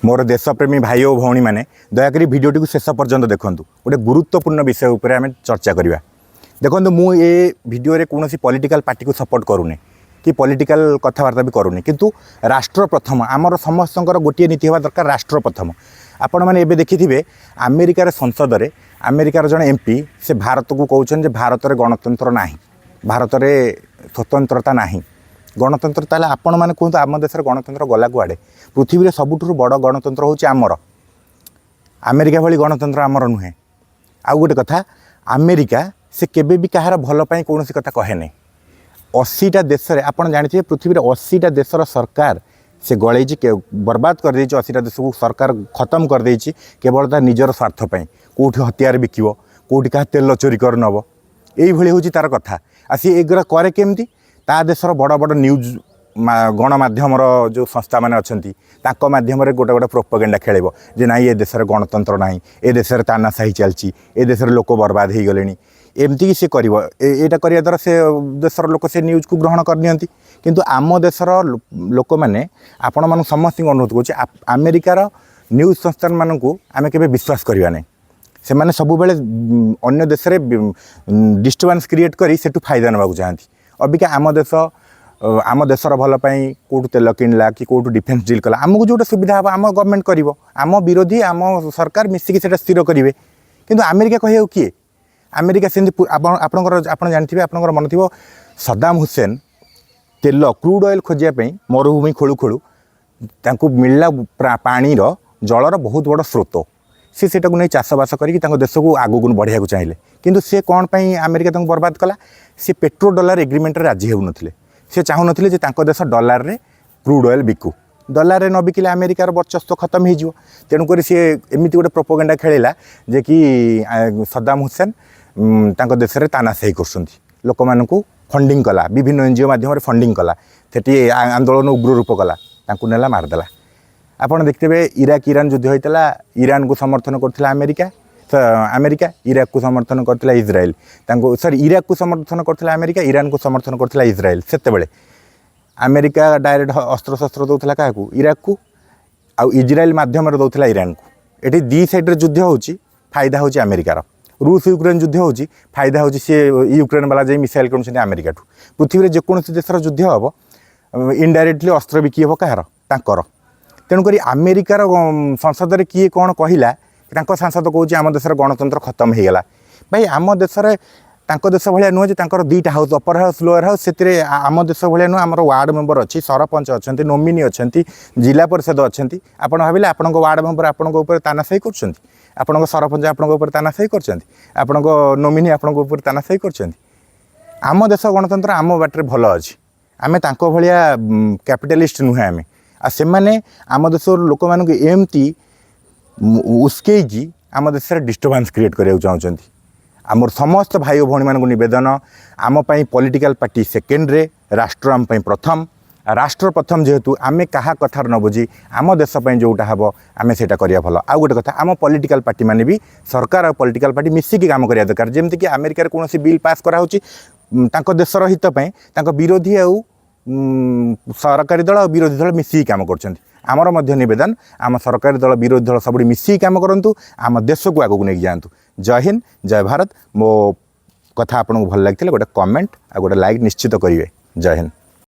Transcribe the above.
मोर देशप्रेमी भाई और भौणी मैंने दयाकोरी भिडियोटी को शेष पर्यंत देखूँ गोटे गुरुत्वपूर्ण विषय उपर आम चर्चा करवा। देखो मुझे भिडियो कौन पॉलिटिकल पार्टी को सपोर्ट करूनी कि पॉलिटिकल कथबार्ता भी करूनी, किंतु राष्ट्र प्रथम आमर समस्त गोटे नीति होगा दरकार राष्ट्र प्रथम। आपण मैंने एबे देखिथिबे अमेरिकार संसद में अमेरिकार जन एमपी से भारत को कहते भारत में गणतंत्र ना, भारत में स्वतंत्रता ना, गणतंत्र ताले आपण मैंने कहतु आम देश गणतंत्र गला कुआड़े। पृथ्वी में सबुठ बड़ गणतंत्र हूँ आमर, अमेरिका भली गणतंत्र आमर नुहे। आउ गोटे कथा अमेरिका से केबे भी कहार भल पाई कौन कथा कहे नहीं। 80टा देश में आप जानते पृथ्वी में 80टा देशर सरकार से गलई बर्बाद कर 80टा देश को सरकार खत्म कर देछि केवल तार निजर स्वार्थपाई। कौटी हथियार बिकिब, कौटी क्या तेल चोरी कर नब, यही हूँ तार कथा। आ सी एगुरा करे केमती ता देशर बड़ बड़ न्यूज गणमाध्यम जो संस्था मैंने अच्छा माध्यम गोटे गोटे प्रोपोगेंडा खेल जे ना ये देश गणतंत्र ना, ए देश तानाशाही चलती, ए देश लोक बर्बाद हो गले, एमती कि सी कर यहाँ करने द्वारा से देशर लोक से न्यूज को ग्रहण करनी। किंतु आम देशर लोक मैंने आपण मानू समस्त अनुरोध करुँचे अमेरिकार न्यूज संस्थान मानू आम के विश्वास करवा नहीं। से मैंने सब बेले अन्य देश डिस्टर्बांस क्रिएट कर सेठू फायदा नाक चाहती। अबिका आम देशर भलपाई कौटू तेल किणला कि कौटू डिफेन्स डील कला आमको जो सुविधा हम आम गवर्नमेंट कर आम विरोधी आम सरकार मिसिकी से स्थिर करेंगे। किंतु अमेरिका कह किए अमेरिका सेमती आप जानते आप मन थी सद्दाम हुसैन तेल क्रूड ऑयल खोजापी मरुभूमि खोलू खोलू मिलला पानी जलर बहुत बड़ स्रोत सी से नहीं चाषबास कर देश को आगू बढ़िया चाहिए। किंतु सी कौन पाई अमेरिका बर्बाद कला सी पेट्रो डॉलर एग्रीमेंट राजी होन से चाहून जे देश डॉलर रे क्रूड ऑयल बिकू, डॉलर रे न बिकिले अमेरिकार वर्चस्व खत्म हो। तेणुक सी एमती गोटे प्रोपोगेंडा खेला जे कि सद्दाम हुसैन देश में तानाशाही कर लोक मानू फंडिंग कला, विभिन्न एनजीओ माध्यम फंडिंग कला, से आंदोलन उग्र रूप कला, नेला मारदेला। आपड़ देखते इराक ईरान युद्ध होता ईरान को समर्थन करता अमेरिका, इराक को समर्थन करता इज्राएल, सॉरी इराक को समर्थन करता अमेरिका, ईरान को समर्थन करता इज्राएल। से अमेरिका डायरेक्ट अस्त्र शस्त्र दौला क्या इराक को, आउ इज्राएल मध्यम दौला ईरान को। ये दी साइड्रे युद्ध हो फायदा हो अमेरिकार। रूस यूक्रेन युद्ध हो फायदा हो सी यूक्रेन वाला जाए मिसाइल कर अमेरिका ठू। पृथ्वी में जेकोसी देशर युद्ध हम इनडायरेक्टली अस्त्र बिकी हम कहार तांकर। तेणुक अमेरिकार संसद में किए कौन कहला सांसद कौच आम देश गणतंत्र खत्म हो गला। भाई आम देश देश भाया नुहे जो दुईटा house upper house lower house से आम देश भाया नुह आम वार्ड मेंबर अच्छी, सरपंच अच्छा, नोमिनी अच्छा, जिला परिषद अच्छा। आप भाविले आपण वार्ड मेंबर आपण तानाशाही कर, आपण सरपंच आपण तानाशाही कर, नोमिनी आपण तानाशाही कर। आम देश गणतंत्र आम बाटर भल अच्छी, आम भाया कैपिटलिस्ट नुहे आम से आम देश लोक मानक एमती उस्कई आम देश डिस्टर्बांस क्रिएट करने चाहते। आमर समस्त भाई और भौणी मानक निवेदन आम पॉलिटिकल पार्टी सेकेंड्रे, राष्ट्र आम प्रथम। राष्ट्र प्रथम जेहेतु आम क्या कथार न बुझी आम देशपाई जोटा हम आम से करा भल। आउ गोटे कथा आम पॉलिटिकल पार्टी माने भी सरकार और पॉलिटिकल पार्टी मिसिकी काम करा दरकार। जमती कि अमेरिकार कौन बिल पास कराऊँ देशर हित विरोधी आउ सरकारी दल और विरोधी दल मिसिकी काम कर। आमर मध्य निवेदन आम सरकारी दल विरोधी दल सब मिसिकी काम करूँ, आम देश को आगू नहीं जातु। जय हिंद, जय भारत। मो कथा आपको भल लगी गोटे कमेंट आ गोटे लाइक निश्चित करेंगे। जय हिंद।